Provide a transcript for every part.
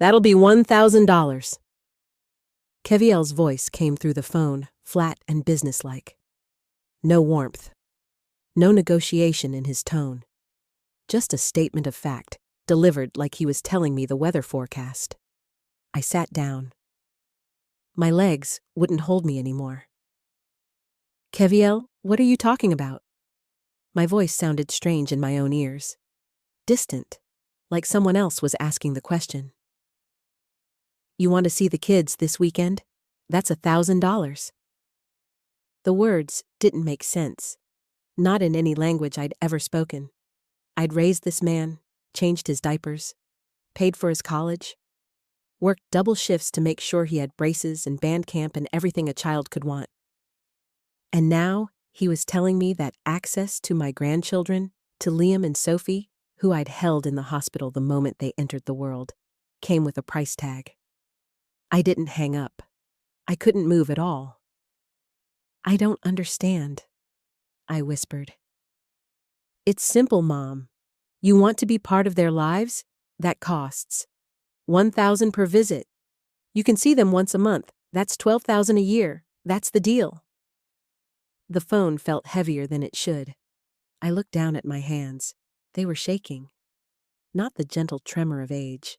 That'll be $1,000. Keviel's voice came through the phone, flat and businesslike. No warmth. No negotiation in his tone. Just a statement of fact, delivered like he was telling me the weather forecast. I sat down. My legs wouldn't hold me anymore. Keviel, what are you talking about? My voice sounded strange in my own ears. Distant, like someone else was asking the question. You want to see the kids this weekend? That's $1,000. The words didn't make sense. Not in any language I'd ever spoken. I'd raised this man, changed his diapers, paid for his college, worked double shifts to make sure he had braces and band camp and everything a child could want. And now he was telling me that access to my grandchildren, to Liam and Sophie, who I'd held in the hospital the moment they entered the world, came with a price tag. I didn't hang up. I couldn't move at all. I don't understand, I whispered. It's simple, Mom. You want to be part of their lives? That costs $1,000 per visit. You can see them once a month. That's $12,000 a year. That's the deal. The phone felt heavier than it should. I looked down at my hands. They were shaking. Not the gentle tremor of age.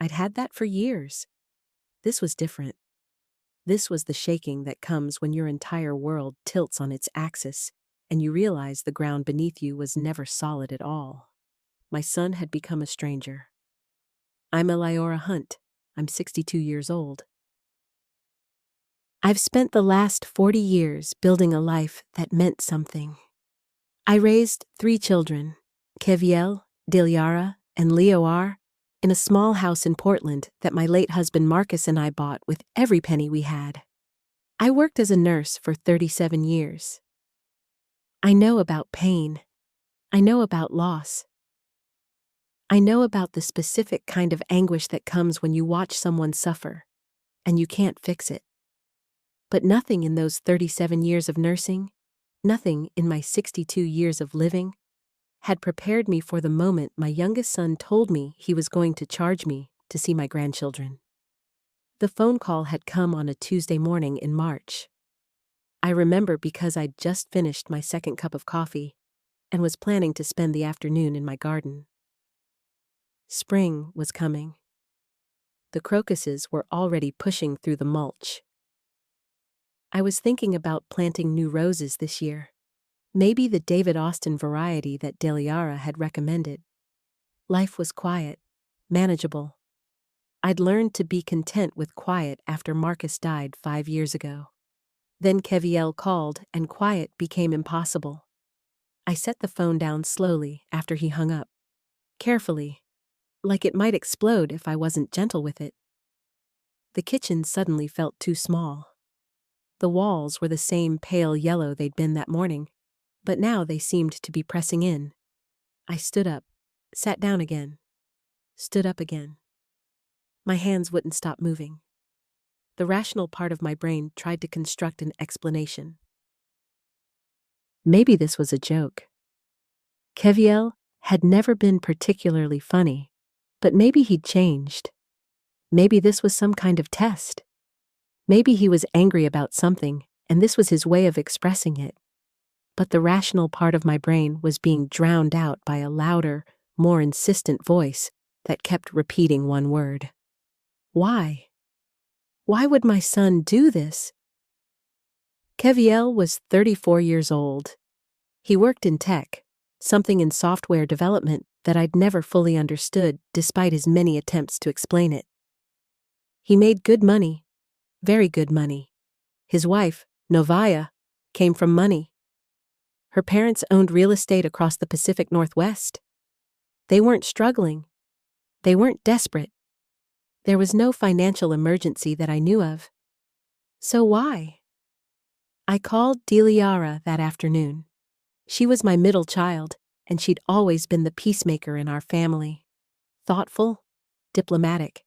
I'd had that for years. This was different. This was the shaking that comes when your entire world tilts on its axis and you realize the ground beneath you was never solid at all. My son had become a stranger. I'm Eliora Hunt. I'm 62 years old. I've spent the last 40 years building a life that meant something. I raised 3 children, Keviel, Dilyara, and Leoar, in a small house in Portland that my late husband Marcus and I bought with every penny we had. I worked as a nurse for 37 years. I know about pain. I know about loss. I know about the specific kind of anguish that comes when you watch someone suffer, and you can't fix it. But nothing in those 37 years of nursing, nothing in my 62 years of living, had prepared me for the moment my youngest son told me he was going to charge me to see my grandchildren. The phone call had come on a Tuesday morning in March. I remember because I'd just finished my second cup of coffee and was planning to spend the afternoon in my garden. Spring was coming. The crocuses were already pushing through the mulch. I was thinking about planting new roses this year. Maybe the David Austin variety that Dilyara had recommended. Life was quiet, manageable. I'd learned to be content with quiet after Marcus died 5 years ago. Then Keviel called and quiet became impossible. I set the phone down slowly after he hung up. Carefully, like it might explode if I wasn't gentle with it. The kitchen suddenly felt too small. The walls were the same pale yellow they'd been that morning, but now they seemed to be pressing in. I stood up, sat down again, stood up again. My hands wouldn't stop moving. The rational part of my brain tried to construct an explanation. Maybe this was a joke. Keviel had never been particularly funny, but maybe he'd changed. Maybe this was some kind of test. Maybe he was angry about something, and this was his way of expressing it. But the rational part of my brain was being drowned out by a louder, more insistent voice that kept repeating one word. Why? Why would my son do this? Keviel was 34 years old. He worked in tech, something in software development that I'd never fully understood despite his many attempts to explain it. He made good money, very good money. His wife, Novaya, came from money. Her parents owned real estate across the Pacific Northwest. They weren't struggling. They weren't desperate. There was no financial emergency that I knew of. So why? I called Dilyara that afternoon. She was my middle child, and she'd always been the peacemaker in our family. Thoughtful, diplomatic.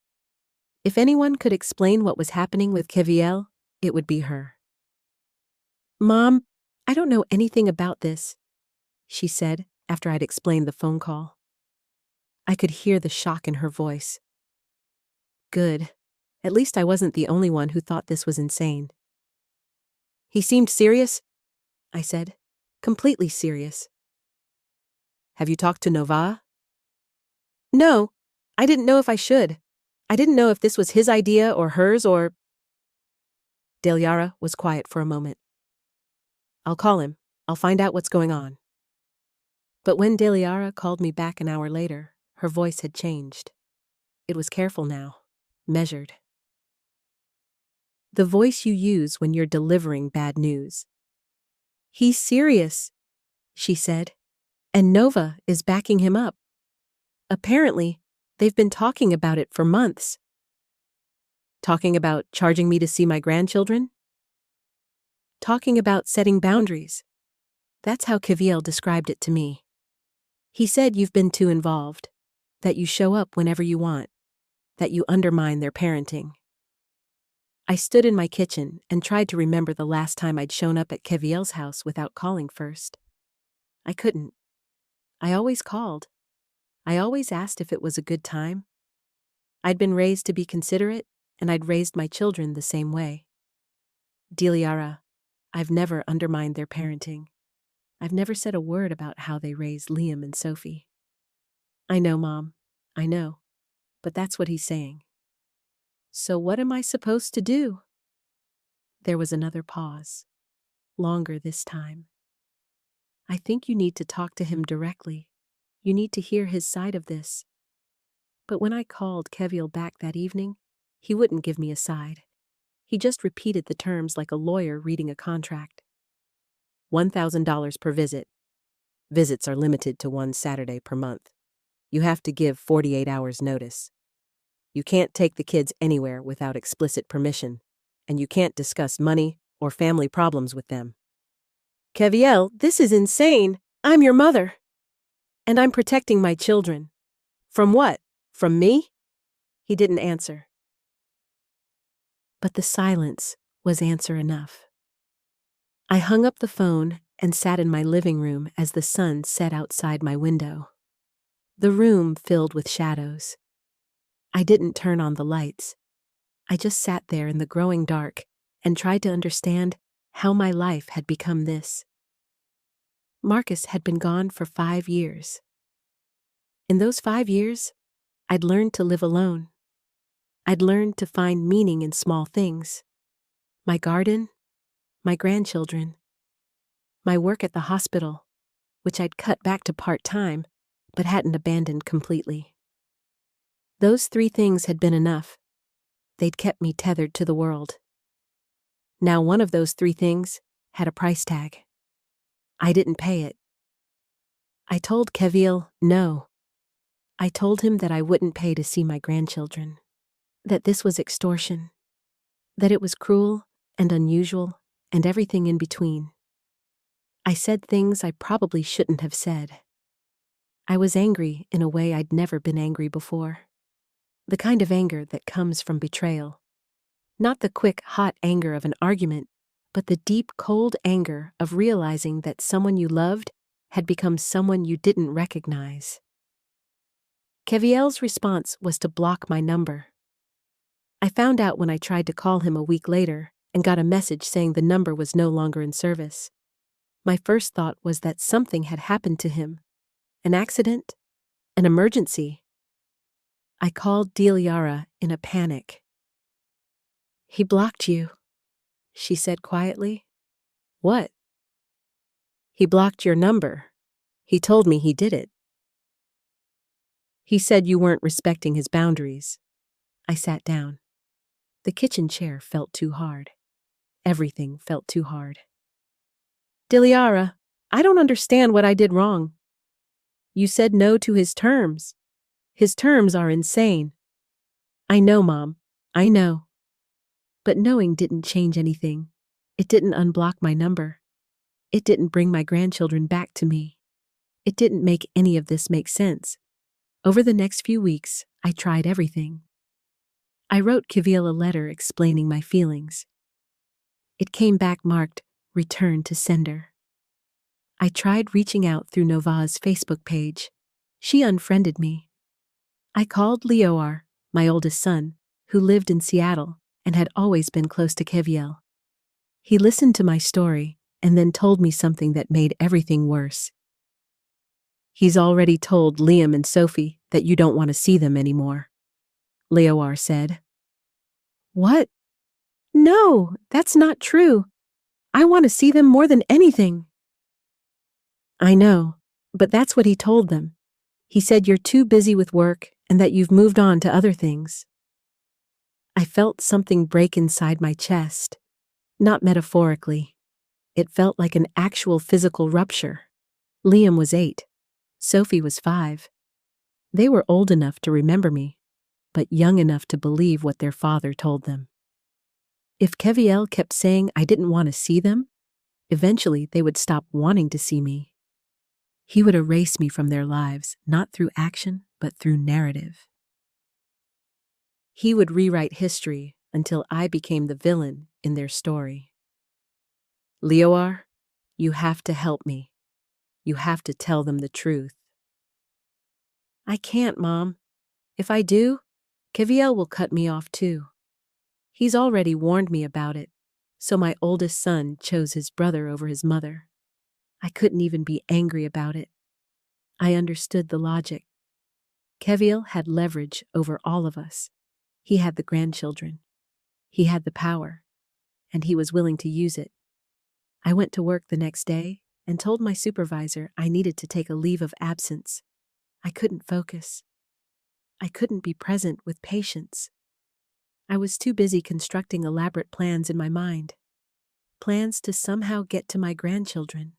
If anyone could explain what was happening with Keviel, it would be her. Mom, I don't know anything about this, she said after I'd explained the phone call. I could hear the shock in her voice. Good. At least I wasn't the only one who thought this was insane. He seemed serious, I said. Completely serious. Have you talked to Nova? No, I didn't know if I should. I didn't know if this was his idea or hers or... Deliara was quiet for a moment. I'll call him. I'll find out what's going on. But when Deliara called me back an hour later, her voice had changed. It was careful now, measured. The voice you use when you're delivering bad news. He's serious, she said, and Nova is backing him up. Apparently, they've been talking about it for months. Talking about charging me to see my grandchildren? Talking about setting boundaries. That's how Keviel described it to me. He said you've been too involved, that you show up whenever you want, that you undermine their parenting. I stood in my kitchen and tried to remember the last time I'd shown up at Keviel's house without calling first. I couldn't. I always called. I always asked if it was a good time. I'd been raised to be considerate, and I'd raised my children the same way. Deliara, I've never undermined their parenting. I've never said a word about how they raised Liam and Sophie. I know, Mom. I know. But that's what he's saying. So what am I supposed to do? There was another pause. Longer this time. I think you need to talk to him directly. You need to hear his side of this. But when I called Keviel back that evening, he wouldn't give me a side. He just repeated the terms like a lawyer reading a contract. $1,000 per visit. Visits are limited to one Saturday per month. You have to give 48 hours notice. You can't take the kids anywhere without explicit permission, and you can't discuss money or family problems with them. Keviel, this is insane. I'm your mother. And I'm protecting my children. From what? From me? He didn't answer. But the silence was answer enough. I hung up the phone and sat in my living room as the sun set outside my window. The room filled with shadows. I didn't turn on the lights. I just sat there in the growing dark and tried to understand how my life had become this. Marcus had been gone for 5 years. In those 5 years, I'd learned to live alone. I'd learned to find meaning in small things. My garden, my grandchildren, my work at the hospital, which I'd cut back to part-time, but hadn't abandoned completely. Those 3 things had been enough. They'd kept me tethered to the world. Now one of those 3 things had a price tag. I didn't pay it. I told Keviel no. I told him that I wouldn't pay to see my grandchildren, that this was extortion, that it was cruel and unusual and everything in between. I said things I probably shouldn't have said. I was angry in a way I'd never been angry before. The kind of anger that comes from betrayal. Not the quick, hot anger of an argument, but the deep, cold anger of realizing that someone you loved had become someone you didn't recognize. Keviel's response was to block my number. I found out when I tried to call him a week later and got a message saying the number was no longer in service. My first thought was that something had happened to him. An accident? An emergency? I called Deliara in a panic. He blocked you, she said quietly. What? He blocked your number. He told me he did it. He said you weren't respecting his boundaries. I sat down. The kitchen chair felt too hard. Everything felt too hard. Deliara, I don't understand what I did wrong. You said no to his terms. His terms are insane. I know, Mom. I know. But knowing didn't change anything. It didn't unblock my number. It didn't bring my grandchildren back to me. It didn't make any of this make sense. Over the next few weeks, I tried everything. I wrote Keviel a letter explaining my feelings. It came back marked, Return to Sender. I tried reaching out through Nova's Facebook page. She unfriended me. I called Leoar, my oldest son, who lived in Seattle and had always been close to Keviel. He listened to my story and then told me something that made everything worse. He's already told Liam and Sophie that you don't want to see them anymore, Leoar said. What? No, that's not true. I want to see them more than anything. I know, but that's what he told them. He said you're too busy with work and that you've moved on to other things. I felt something break inside my chest. Not metaphorically. It felt like an actual physical rupture. Liam was 8. Sophie was 5. They were old enough to remember me, but young enough to believe what their father told them. If Keviel kept saying I didn't want to see them, eventually they would stop wanting to see me. He would erase me from their lives, not through action, but through narrative. He would rewrite history until I became the villain in their story. Leoar, you have to help me. You have to tell them the truth. I can't, Mom. If I do, Keviel will cut me off too. He's already warned me about it, so my oldest son chose his brother over his mother. I couldn't even be angry about it. I understood the logic. Keviel had leverage over all of us. He had the grandchildren. He had the power, and he was willing to use it. I went to work the next day and told my supervisor I needed to take a leave of absence. I couldn't focus. I couldn't be present with patients. I was too busy constructing elaborate plans in my mind. Plans to somehow get to my grandchildren.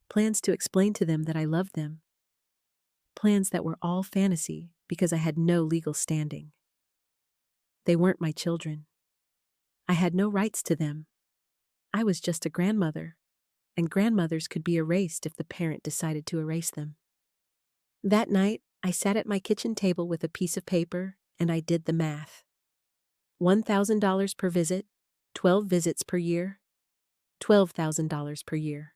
Plans to explain to them that I loved them. Plans that were all fantasy because I had no legal standing. They weren't my children. I had no rights to them. I was just a grandmother, and grandmothers could be erased if the parent decided to erase them. That night, I sat at my kitchen table with a piece of paper and I did the math. $1,000 per visit, 12 visits per year, $12,000 per year.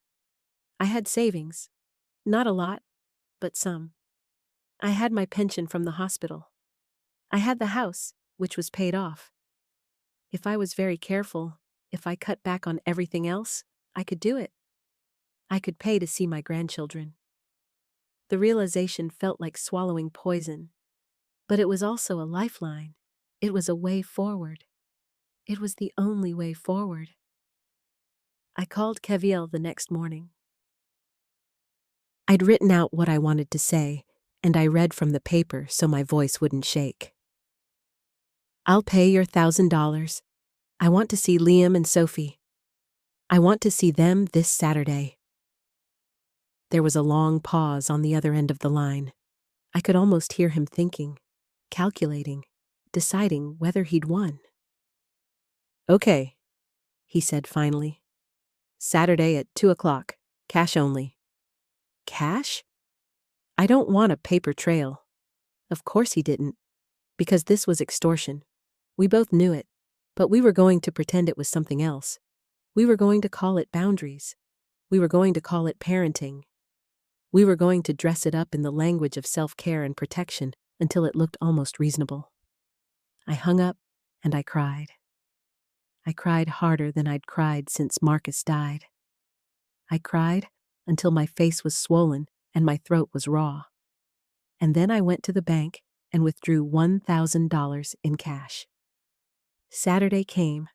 I had savings. Not a lot, but some. I had my pension from the hospital. I had the house, which was paid off. If I was very careful, if I cut back on everything else, I could do it. I could pay to see my grandchildren. The realization felt like swallowing poison, but it was also a lifeline. It was a way forward. It was the only way forward. I called Keviel the next morning. I'd written out what I wanted to say, and I read from the paper so my voice wouldn't shake. I'll pay your $1,000. I want to see Liam and Sophie. I want to see them this Saturday. There was a long pause on the other end of the line. I could almost hear him thinking, calculating, deciding whether he'd won. Okay, he said finally. Saturday at 2 o'clock, cash only. Cash? I don't want a paper trail. Of course he didn't, because this was extortion. We both knew it, but we were going to pretend it was something else. We were going to call it boundaries. We were going to call it parenting. We were going to dress it up in the language of self-care and protection until it looked almost reasonable. I hung up and I cried. I cried harder than I'd cried since Marcus died. I cried until my face was swollen and my throat was raw. And then I went to the bank and withdrew $1,000 in cash. Saturday came.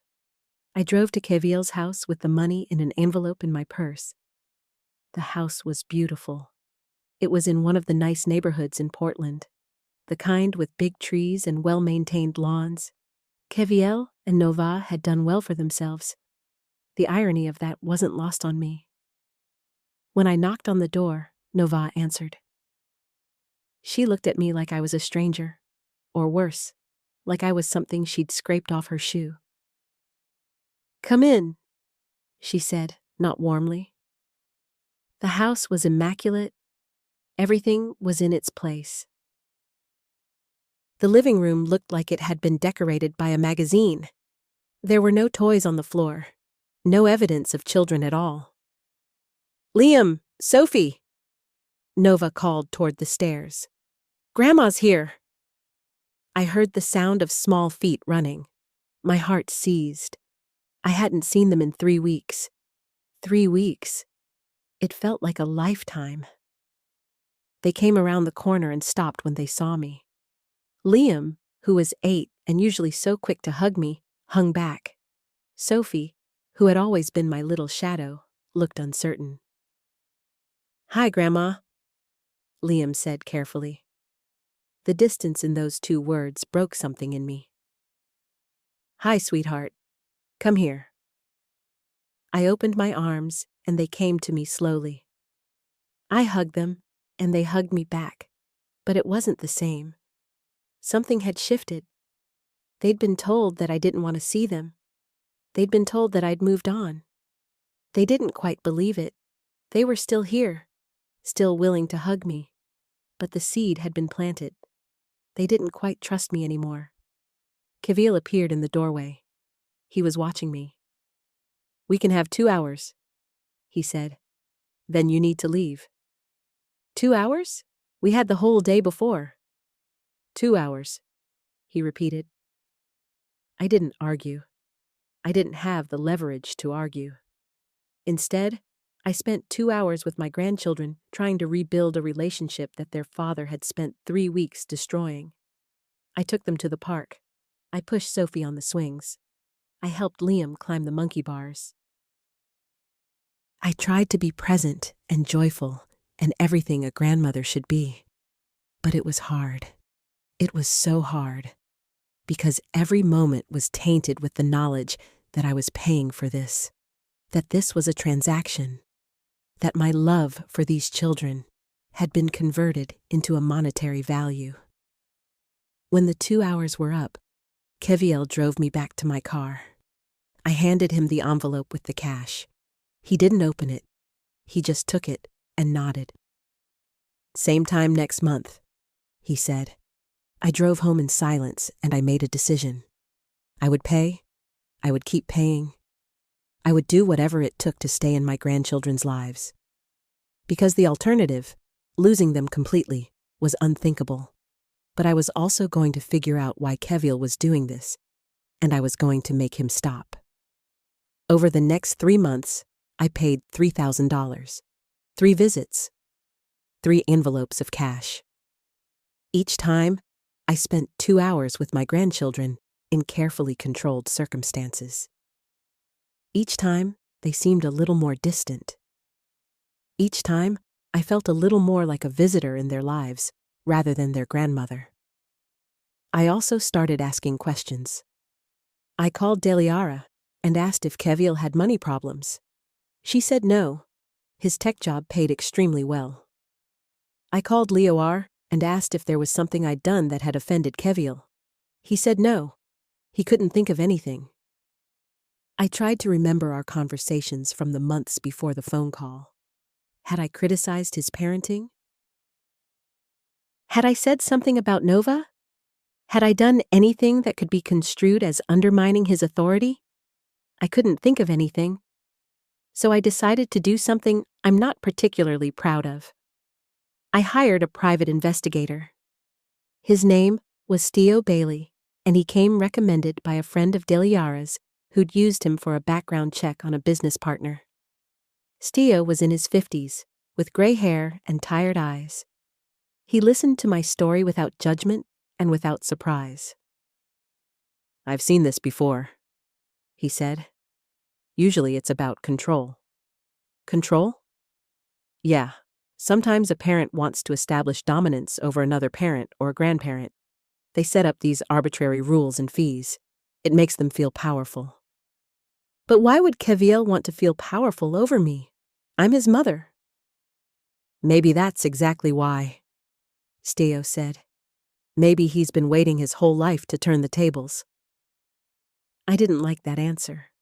I drove to Keviel's house with the money in an envelope in my purse. The house was beautiful. It was in one of the nice neighborhoods in Portland, the kind with big trees and well-maintained lawns. Keviel and Nova had done well for themselves. The irony of that wasn't lost on me. When I knocked on the door, Nova answered. She looked at me like I was a stranger, or worse, like I was something she'd scraped off her shoe. "Come in," she said, not warmly. The house was immaculate. Everything was in its place. The living room looked like it had been decorated by a magazine. There were no toys on the floor, no evidence of children at all. "Liam, Sophie," Nova called toward the stairs. "Grandma's here." I heard the sound of small feet running. My heart seized. I hadn't seen them in 3 weeks. 3 weeks. It felt like a lifetime. They came around the corner and stopped when they saw me. Liam, who was 8 and usually so quick to hug me, hung back. Sophie, who had always been my little shadow, looked uncertain. "Hi, Grandma," Liam said carefully. The distance in those 2 words broke something in me. "Hi, sweetheart. Come here." I opened my arms, and they came to me slowly. I hugged them, and they hugged me back, but it wasn't the same. Something had shifted. They'd been told that I didn't want to see them. They'd been told that I'd moved on. They didn't quite believe it. They were still here, still willing to hug me. But the seed had been planted. They didn't quite trust me anymore. Kevil appeared in the doorway. He was watching me. "We can have 2 hours," he said. "Then you need to leave." 2 hours? We had the whole day before. 2 hours, he repeated. I didn't argue. I didn't have the leverage to argue. Instead, I spent 2 hours with my grandchildren trying to rebuild a relationship that their father had spent 3 weeks destroying. I took them to the park. I pushed Sophie on the swings. I helped Liam climb the monkey bars. I tried to be present and joyful and everything a grandmother should be. But it was hard. It was so hard. Because every moment was tainted with the knowledge that I was paying for this. That this was a transaction. That my love for these children had been converted into a monetary value. When the 2 hours were up, Kevil drove me back to my car. I handed him the envelope with the cash. He didn't open it. He just took it and nodded. "Same time next month," he said. I drove home in silence and I made a decision. I would pay. I would keep paying. I would do whatever it took to stay in my grandchildren's lives. Because the alternative, losing them completely, was unthinkable. But I was also going to figure out why Kevil was doing this, and I was going to make him stop. Over the next 3 months, I paid $3,000. 3 visits. 3 envelopes of cash. Each time, I spent 2 hours with my grandchildren in carefully controlled circumstances. Each time, they seemed a little more distant. Each time, I felt a little more like a visitor in their lives rather than their grandmother. I also started asking questions. I called Deliara and asked if Kevil had money problems. She said no. His tech job paid extremely well. I called Leoar and asked if there was something I'd done that had offended Kevil. He said no. He couldn't think of anything. I tried to remember our conversations from the months before the phone call. Had I criticized his parenting? Had I said something about Nova? Had I done anything that could be construed as undermining his authority? I couldn't think of anything. So I decided to do something I'm not particularly proud of. I hired a private investigator. His name was Steo Bailey, and he came recommended by a friend of Deliara's who'd used him for a background check on a business partner. Steo was in his 50s, with gray hair and tired eyes. He listened to my story without judgment and without surprise. "I've seen this before," he said. "Usually it's about control." "Control?" "Yeah. Sometimes a parent wants to establish dominance over another parent or grandparent. They set up these arbitrary rules and fees. It makes them feel powerful." "But why would Kevil want to feel powerful over me? I'm his mother." "Maybe that's exactly why," Steo said. "Maybe he's been waiting his whole life to turn the tables." I didn't like that answer.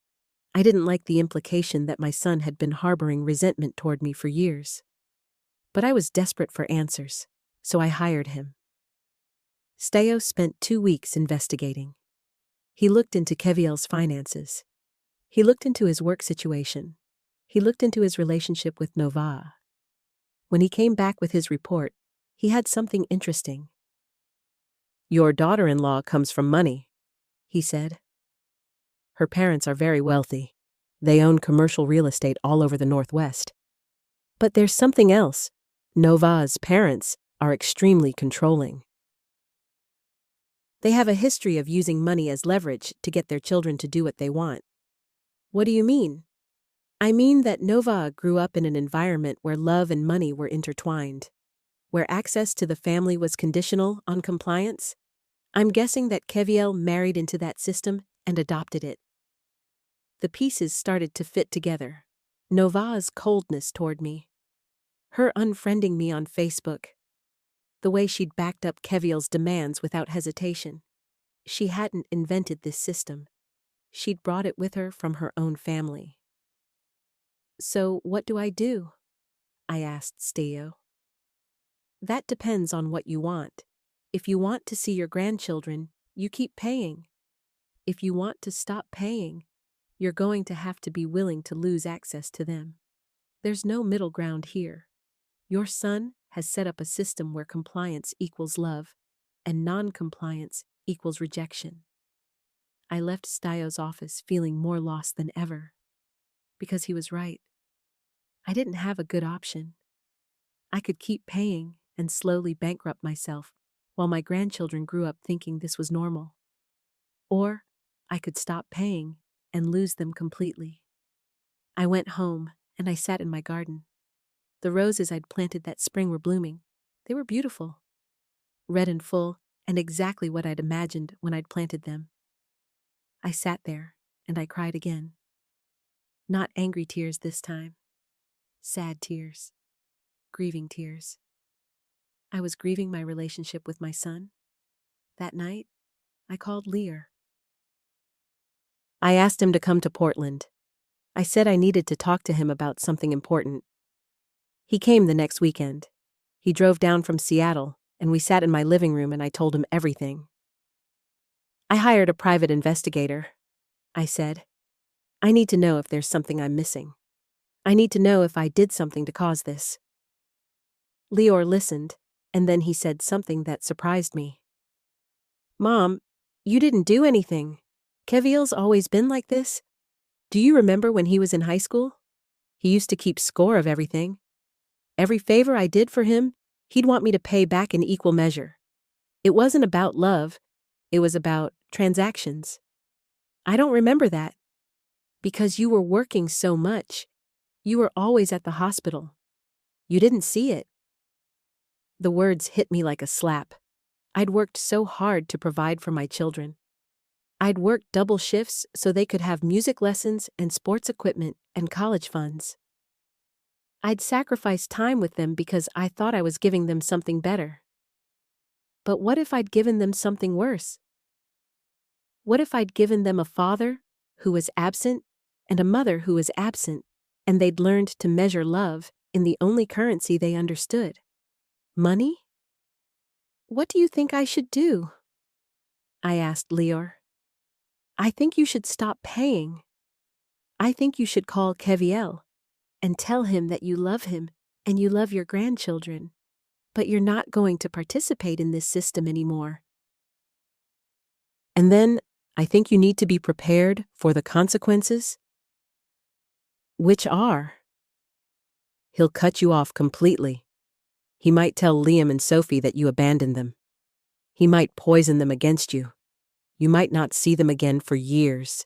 I didn't like the implication that my son had been harboring resentment toward me for years. But I was desperate for answers, so I hired him. Steo spent 2 weeks investigating. He looked into Kevil's finances. He looked into his work situation. He looked into his relationship with Nova. When he came back with his report, he had something interesting. Your daughter-in-law comes from money, he said. Her parents are very wealthy. They own commercial real estate all over the Northwest. But there's something else. Nova's parents are extremely controlling. They have a history of using money as leverage to get their children to do what they want. What do you mean? I mean that Nova grew up in an environment where love and money were intertwined, where access to the family was conditional on compliance. I'm guessing that Keviel married into that system and adopted it. The pieces started to fit together. Nova's coldness toward me, her unfriending me on Facebook, the way she'd backed up Keviel's demands without hesitation. She hadn't invented this system. She'd brought it with her from her own family. So what do I do? I asked Steo. That depends on what you want. If you want to see your grandchildren, you keep paying. If you want to stop paying, you're going to have to be willing to lose access to them. There's no middle ground here. Your son has set up a system where compliance equals love, and non-compliance equals rejection. I left Steo's office feeling more lost than ever. Because he was right. I didn't have a good option. I could keep paying and slowly bankrupt myself while my grandchildren grew up thinking this was normal. Or I could stop paying and lose them completely. I went home and I sat in my garden. The roses I'd planted that spring were blooming. They were beautiful, red and full, and exactly what I'd imagined when I'd planted them. I sat there and I cried again. Not angry tears this time. Sad tears. Grieving tears. I was grieving my relationship with my son. That night, I called Lear. I asked him to come to Portland. I said I needed to talk to him about something important. He came the next weekend. He drove down from Seattle, and we sat in my living room and I told him everything. I hired a private investigator. I said, I need to know if there's something I'm missing. I need to know if I did something to cause this. Leor listened, and then he said something that surprised me. Mom, you didn't do anything. Keviel's always been like this. Do you remember when he was in high school? He used to keep score of everything. Every favor I did for him, he'd want me to pay back in equal measure. It wasn't about love. It was about transactions. I don't remember that. Because you were working so much. You were always at the hospital. You didn't see it. The words hit me like a slap. I'd worked so hard to provide for my children. I'd worked double shifts so they could have music lessons and sports equipment and college funds. I'd sacrificed time with them because I thought I was giving them something better. But what if I'd given them something worse? What if I'd given them a father who was absent and a mother who was absent, and they'd learned to measure love in the only currency they understood? Money? What do you think I should do? I asked Leor. I think you should stop paying. I think you should call Keviel and tell him that you love him and you love your grandchildren, but you're not going to participate in this system anymore. And then I think you need to be prepared for the consequences, which are, he'll cut you off completely. He might tell Liam and Sophie that you abandoned them. He might poison them against you. You might not see them again for years.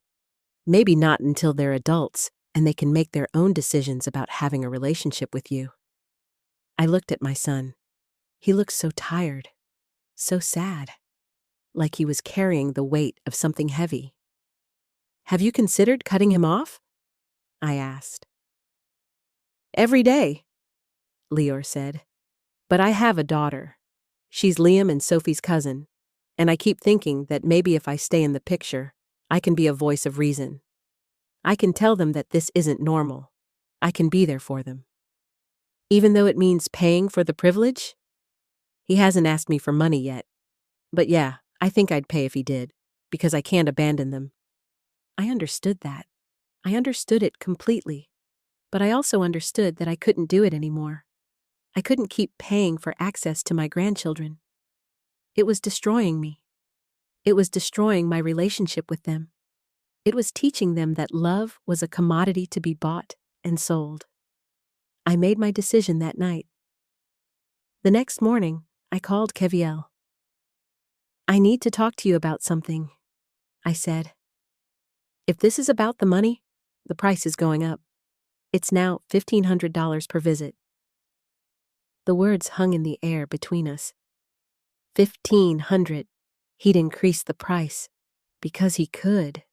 Maybe not until they're adults and they can make their own decisions about having a relationship with you. I looked at my son. He looked so tired, so sad, like he was carrying the weight of something heavy. Have you considered cutting him off? I asked. Every day, Leor said. But I have a daughter. She's Liam and Sophie's cousin, and I keep thinking that maybe if I stay in the picture, I can be a voice of reason. I can tell them that this isn't normal. I can be there for them. Even though it means paying for the privilege? He hasn't asked me for money yet. But yeah, I think I'd pay if he did, because I can't abandon them. I understood that. I understood it completely. But I also understood that I couldn't do it anymore. I couldn't keep paying for access to my grandchildren. It was destroying me. It was destroying my relationship with them. It was teaching them that love was a commodity to be bought and sold. I made my decision that night. The next morning, I called Keviel. "I need to talk to you about something," I said. "If this is about the money, the price is going up. It's now $1,500 per visit." The words hung in the air between us. 1,500. He'd increased the price because he could.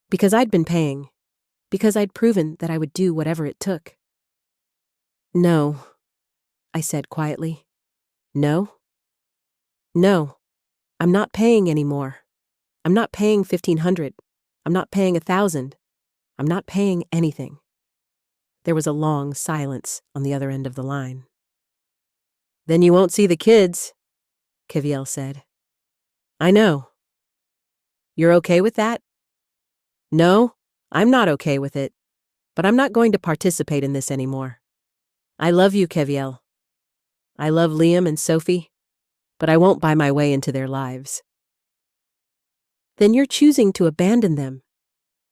Because I'd been paying. Because I'd proven that I would do whatever it took. "No," I said quietly. "No? No. I'm not paying anymore. I'm not paying 1,500. I'm not paying 1,000. I'm not paying anything." There was a long silence on the other end of the line. "Then you won't see the kids," Keviel said. "I know." "You're okay with that?" "No, I'm not okay with it. But I'm not going to participate in this anymore. I love you, Keviel. I love Liam and Sophie, but I won't buy my way into their lives." "Then you're choosing to abandon them."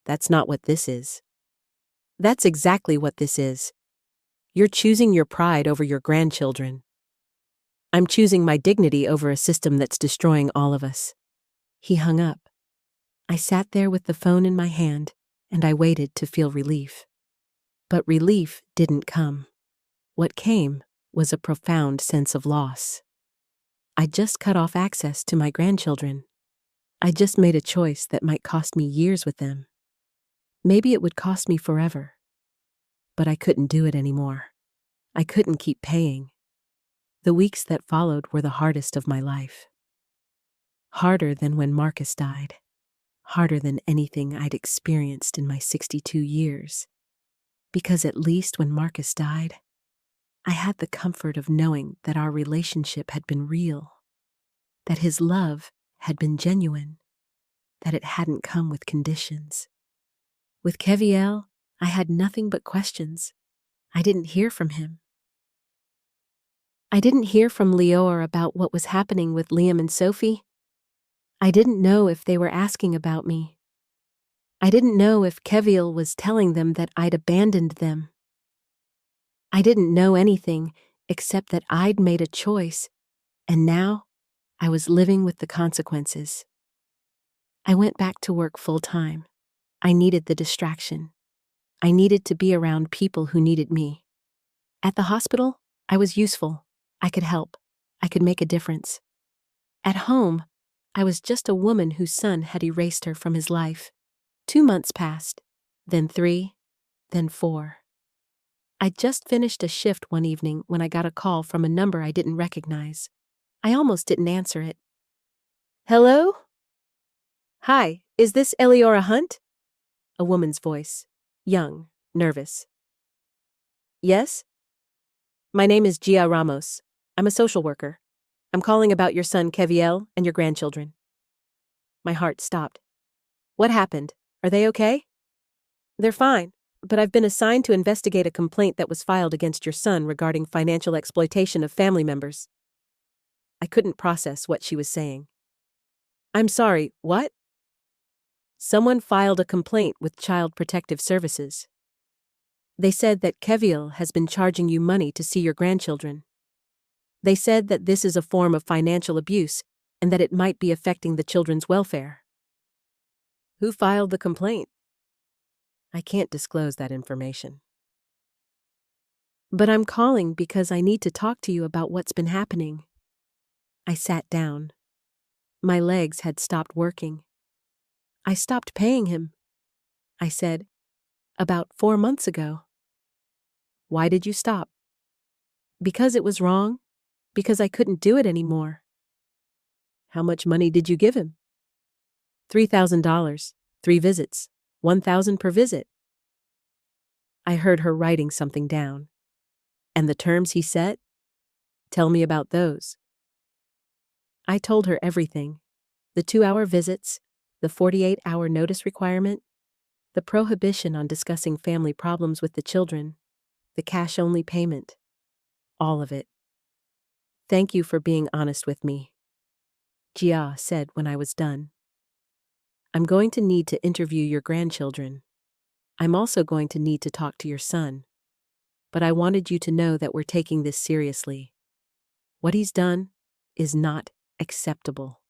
"That's not what this is." "That's exactly what this is. You're choosing your pride over your grandchildren. I'm choosing my dignity over a system that's destroying all of us." He hung up. I sat there with the phone in my hand, and I waited to feel relief. But relief didn't come. What came was a profound sense of loss. I just cut off access to my grandchildren. I just made a choice that might cost me years with them. Maybe it would cost me forever. But I couldn't do it anymore. I couldn't keep paying. The weeks that followed were the hardest of my life. Harder than when Marcus died. Harder than anything I'd experienced in my 62 years. Because at least when Marcus died, I had the comfort of knowing that our relationship had been real, that his love had been genuine, that it hadn't come with conditions. With Keviel, I had nothing but questions. I didn't hear from him. I didn't hear from Lior about what was happening with Liam and Sophie. I didn't know if they were asking about me. I didn't know if Keviel was telling them that I'd abandoned them. I didn't know anything except that I'd made a choice, and now I was living with the consequences. I went back to work full-time. I needed the distraction. I needed to be around people who needed me. At the hospital, I was useful. I could help. I could make a difference. At home, I was just a woman whose son had erased her from his life. 2 months passed, then 3, then 4. I just finished a shift one evening when I got a call from a number I didn't recognize. I almost didn't answer it. "Hello? Hi, is this Eliora Hunt?" A woman's voice. Young, nervous. "Yes? My name is Gia Ramos. I'm a social worker. I'm calling about your son Keviel and your grandchildren." My heart stopped. "What happened? Are they okay?" "They're fine, but I've been assigned to investigate a complaint that was filed against your son regarding financial exploitation of family members." I couldn't process what she was saying. "I'm sorry, what?" "Someone filed a complaint with Child Protective Services. They said that Keviel has been charging you money to see your grandchildren. They said that this is a form of financial abuse and that it might be affecting the children's welfare." "Who filed the complaint?" "I can't disclose that information." "But I'm calling because I need to talk to you about what's been happening." I sat down. My legs had stopped working. "I stopped paying him," I said, "about 4 months ago." "Why did you stop?" "Because it was wrong. Because I couldn't do it anymore." "How much money did you give him?" $3,000, 3 visits, 1,000 per visit. I heard her writing something down. "And the terms he set? Tell me about those." I told her everything. The 2-hour visits, the 48-hour notice requirement, the prohibition on discussing family problems with the children, the cash-only payment. All of it. Thank you for being honest with me, Jia said when I was done. I'm going to need to interview your grandchildren. I'm also going to need to talk to your son. But I wanted you to know that we're taking this seriously. What he's done is not acceptable.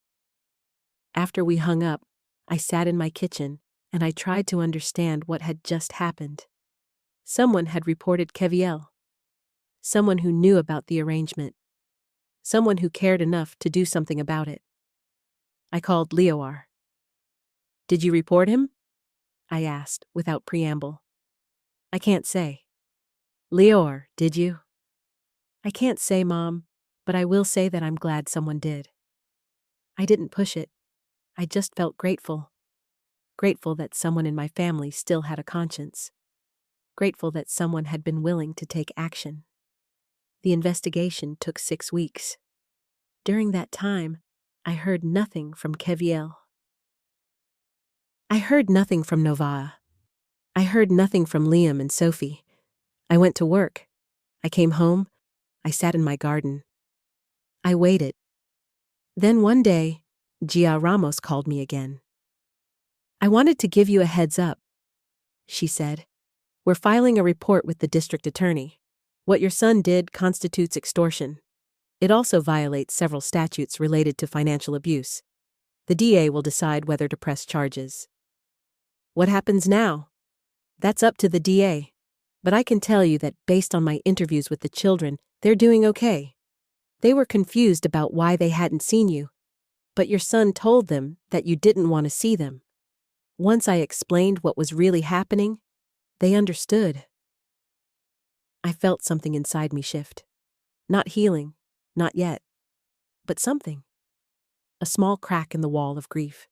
After we hung up, I sat in my kitchen and I tried to understand what had just happened. Someone had reported Keviel. Someone who knew about the arrangement. Someone who cared enough to do something about it. I called Leoar. Did you report him? I asked, without preamble. I can't say. Leoar, did you? I can't say, Mom, but I will say that I'm glad someone did. I didn't push it. I just felt grateful. Grateful that someone in my family still had a conscience. Grateful that someone had been willing to take action. The investigation took 6 weeks. During that time, I heard nothing from Keviel. I heard nothing from Nova. I heard nothing from Liam and Sophie. I went to work. I came home. I sat in my garden. I waited. Then one day, Gia Ramos called me again. I wanted to give you a heads up, she said. We're filing a report with the district attorney. What your son did constitutes extortion. It also violates several statutes related to financial abuse. The DA will decide whether to press charges. What happens now? That's up to the DA. But I can tell you that based on my interviews with the children, they're doing okay. They were confused about why they hadn't seen you. But your son told them that you didn't want to see them. Once I explained what was really happening, they understood. I felt something inside me shift. Not healing, not yet, but something. A small crack in the wall of grief.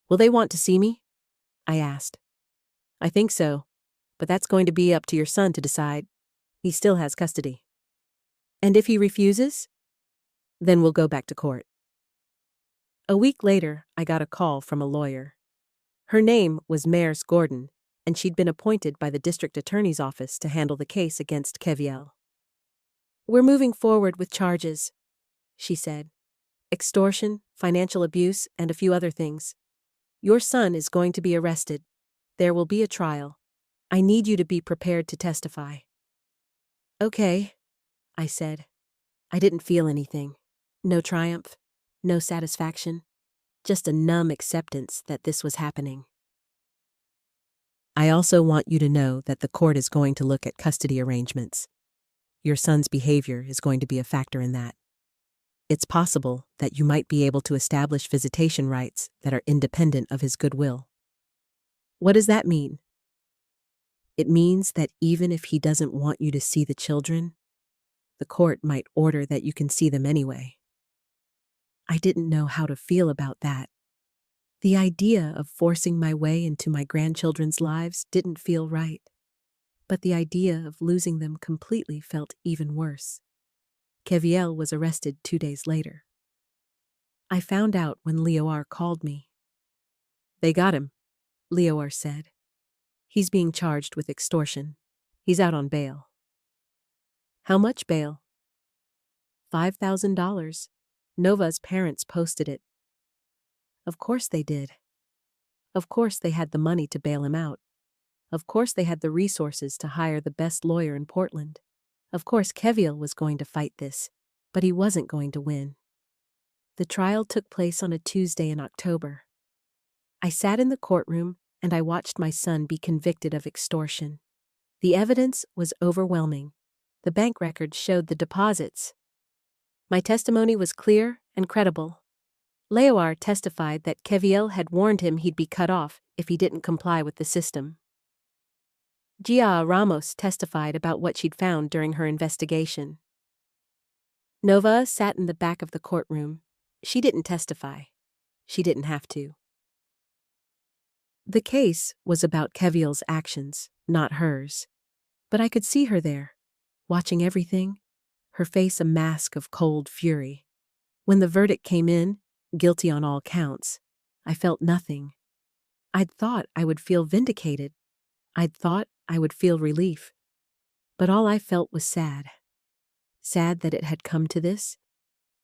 Will they want to see me? I asked. I think so, but that's going to be up to your son to decide. He still has custody. And if he refuses? Then we'll go back to court. A week later, I got a call from a lawyer. Her name was Maris Gordon, and she'd been appointed by the district attorney's office to handle the case against Keviel. We're moving forward with charges, she said. Extortion, financial abuse, and a few other things. Your son is going to be arrested. There will be a trial. I need you to be prepared to testify. Okay, I said. I didn't feel anything. No triumph, no satisfaction, just a numb acceptance that this was happening. I also want you to know that the court is going to look at custody arrangements. Your son's behavior is going to be a factor in that. It's possible that you might be able to establish visitation rights that are independent of his goodwill. What does that mean? It means that even if he doesn't want you to see the children, the court might order that you can see them anyway. I didn't know how to feel about that. The idea of forcing my way into my grandchildren's lives didn't feel right, but the idea of losing them completely felt even worse. Keviel was arrested 2 days later. I found out when Leoar called me. They got him, Leoar said. He's being charged with extortion. He's out on bail. How much bail? $5,000. Nova's parents posted it. Of course they did. Of course they had the money to bail him out. Of course they had the resources to hire the best lawyer in Portland. Of course Keviel was going to fight this, but he wasn't going to win. The trial took place on a Tuesday in October. I sat in the courtroom and I watched my son be convicted of extortion. The evidence was overwhelming. The bank records showed the deposits. My testimony was clear and credible. Leoar testified that Keviel had warned him he'd be cut off if he didn't comply with the system. Gia Ramos testified about what she'd found during her investigation. Nova sat in the back of the courtroom. She didn't testify. She didn't have to. The case was about Keviel's actions, not hers. But I could see her there, watching everything, her face a mask of cold fury. When the verdict came in, guilty on all counts, I felt nothing. I'd thought I would feel vindicated. I'd thought I would feel relief. But all I felt was sad. Sad that it had come to this.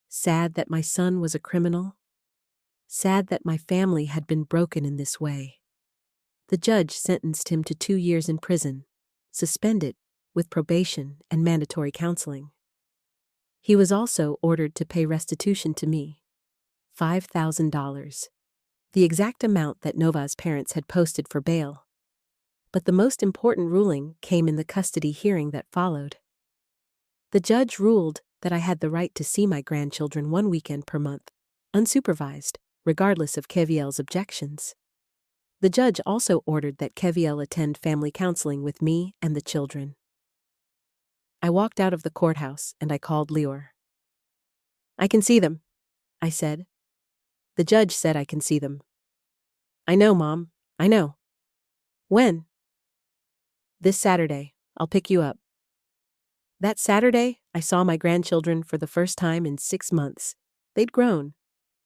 Sad that my son was a criminal. Sad that my family had been broken in this way. The judge sentenced him to 2 years in prison, suspended, with probation and mandatory counseling. He was also ordered to pay restitution to me, $5,000, the exact amount that Nova's parents had posted for bail. But the most important ruling came in the custody hearing that followed. The judge ruled that I had the right to see my grandchildren 1 weekend per month, unsupervised, regardless of Keviel's objections. The judge also ordered that Keviel attend family counseling with me and the children. I walked out of the courthouse and I called Lior. "I can see them," I said. "The judge said I can see them." "I know, Mom. I know." "When?" "This Saturday. I'll pick you up." That Saturday, I saw my grandchildren for the first time in 6 months. They'd grown.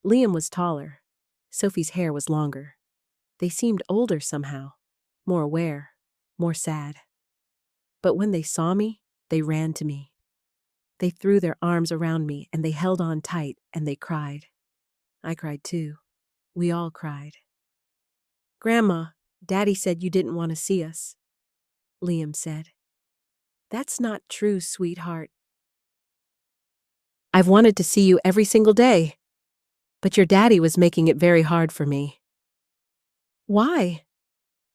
Liam was taller. Sophie's hair was longer. They seemed older somehow, more aware, more sad. But when they saw me, they ran to me. They threw their arms around me and they held on tight and they cried. I cried too. We all cried. "Grandma, Daddy said you didn't want to see us," Liam said. "That's not true, sweetheart. I've wanted to see you every single day. But your daddy was making it very hard for me." "Why?"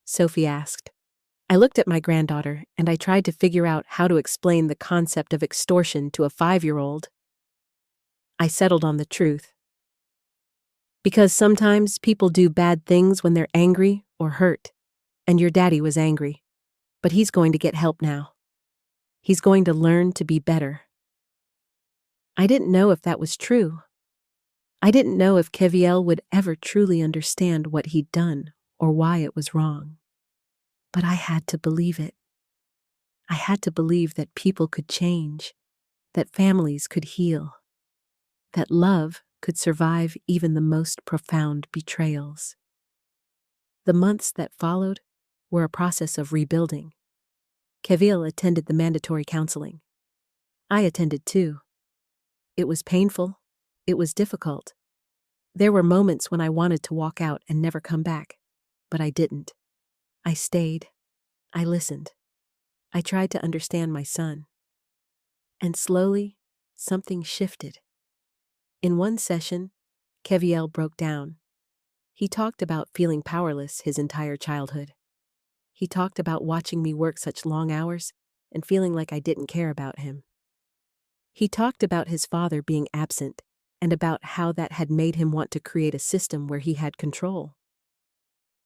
Sophie asked. I looked at my granddaughter and I tried to figure out how to explain the concept of extortion to a 5-year-old. I settled on the truth. "Because sometimes people do bad things when they're angry or hurt, and your daddy was angry. But he's going to get help now. He's going to learn to be better." I didn't know if that was true. I didn't know if Keviel would ever truly understand what he'd done or why it was wrong. But I had to believe it. I had to believe that people could change, that families could heal, that love could survive even the most profound betrayals. The months that followed were a process of rebuilding. Keviel attended the mandatory counseling. I attended too. It was painful. It was difficult. There were moments when I wanted to walk out and never come back, but I didn't. I stayed. I listened. I tried to understand my son. And slowly, something shifted. In one session, Keviel broke down. He talked about feeling powerless his entire childhood. He talked about watching me work such long hours and feeling like I didn't care about him. He talked about his father being absent and about how that had made him want to create a system where he had control,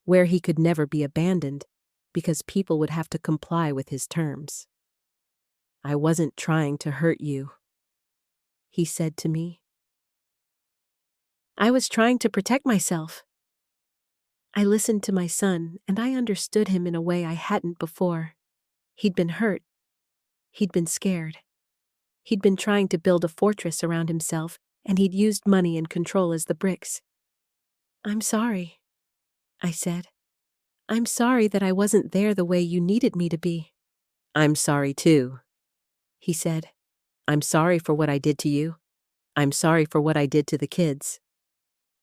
where he could never be abandoned because people would have to comply with his terms. "I wasn't trying to hurt you," he said to me. "I was trying to protect myself." I listened to my son and I understood him in a way I hadn't before. He'd been hurt. He'd been scared. He'd been trying to build a fortress around himself, and he'd used money and control as the bricks. "I'm sorry," I said. "I'm sorry that I wasn't there the way you needed me to be." "I'm sorry too," he said. "I'm sorry for what I did to you. I'm sorry for what I did to the kids."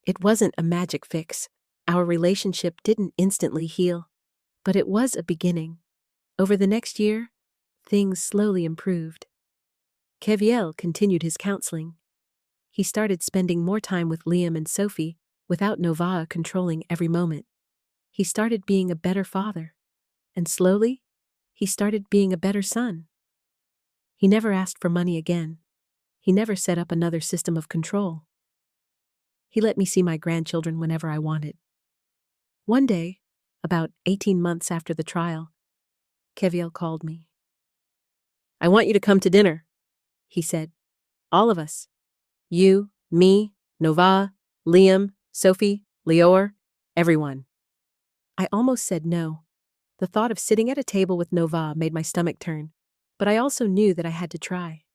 It wasn't a magic fix. Our relationship didn't instantly heal, but it was a beginning. Over the next year, things slowly improved. Keviel continued his counseling. He started spending more time with Liam and Sophie without Novaa controlling every moment. He started being a better father, and slowly, he started being a better son. He never asked for money again. He never set up another system of control. He let me see my grandchildren whenever I wanted. One day, about 18 months after the trial, Keviel called me. "I want you to come to dinner," he said. "All of us. You, me, Novaa, Liam, Sophie, Lior, everyone." I almost said no. The thought of sitting at a table with Novaa made my stomach turn, but I also knew that I had to try.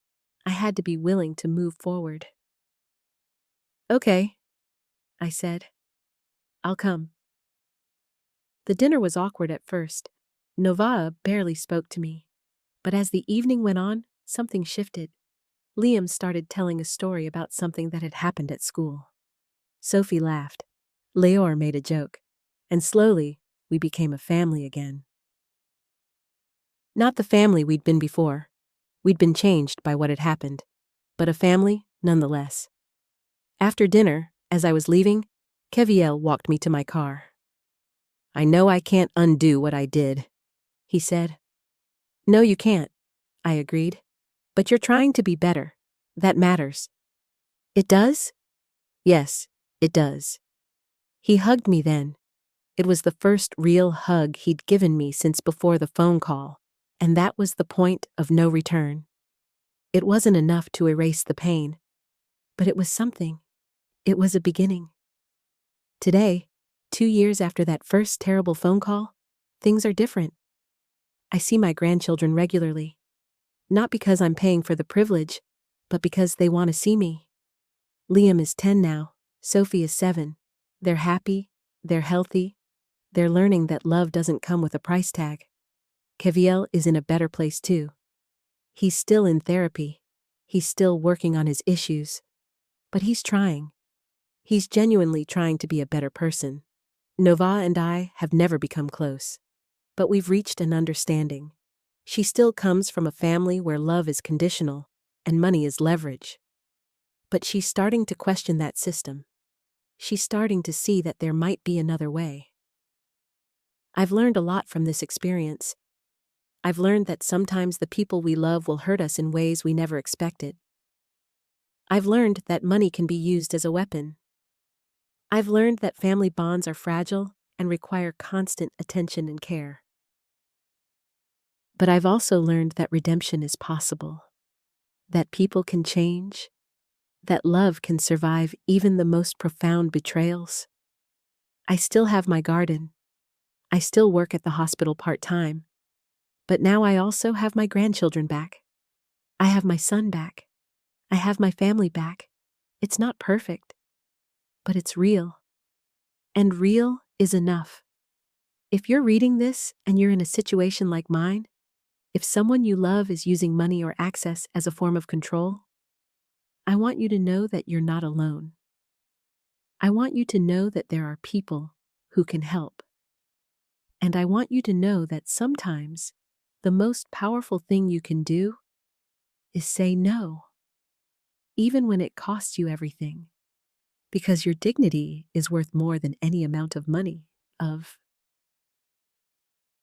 I had to be willing to move forward. "Okay," I said. "I'll come." The dinner was awkward at first. Novaa barely spoke to me. But as the evening went on, something shifted. Liam started telling a story about something that had happened at school. Sophie laughed. Leor made a joke. And slowly, we became a family again. Not the family we'd been before. We'd been changed by what had happened. But a family, nonetheless. After dinner, as I was leaving, Keviel walked me to my car. "I know I can't undo what I did," he said. "No, you can't," I agreed. "But you're trying to be better. That matters." "It does?" "Yes, it does." He hugged me then. It was the first real hug he'd given me since before the phone call, and that was the point of no return. It wasn't enough to erase the pain, but it was something. It was a beginning. Today, 2 years after that first terrible phone call, things are different. I see my grandchildren regularly. Not because I'm paying for the privilege, but because they want to see me. Liam is 10 now, Sophie is 7. They're happy, they're healthy, they're learning that love doesn't come with a price tag. Keviel is in a better place too. He's still in therapy. He's still working on his issues. But he's trying. He's genuinely trying to be a better person. Nova and I have never become close. But we've reached an understanding. She still comes from a family where love is conditional and money is leverage. But she's starting to question that system. She's starting to see that there might be another way. I've learned a lot from this experience. I've learned that sometimes the people we love will hurt us in ways we never expected. I've learned that money can be used as a weapon. I've learned that family bonds are fragile and require constant attention and care. But I've also learned that redemption is possible, that people can change, that love can survive even the most profound betrayals. I still have my garden. I still work at the hospital part-time. But now I also have my grandchildren back. I have my son back. I have my family back. It's not perfect, but it's real. And real is enough. If you're reading this and you're in a situation like mine, if someone you love is using money or access as a form of control, I want you to know that you're not alone. I want you to know that there are people who can help. And I want you to know that sometimes the most powerful thing you can do is say no, even when it costs you everything, because your dignity is worth more than any amount of money, of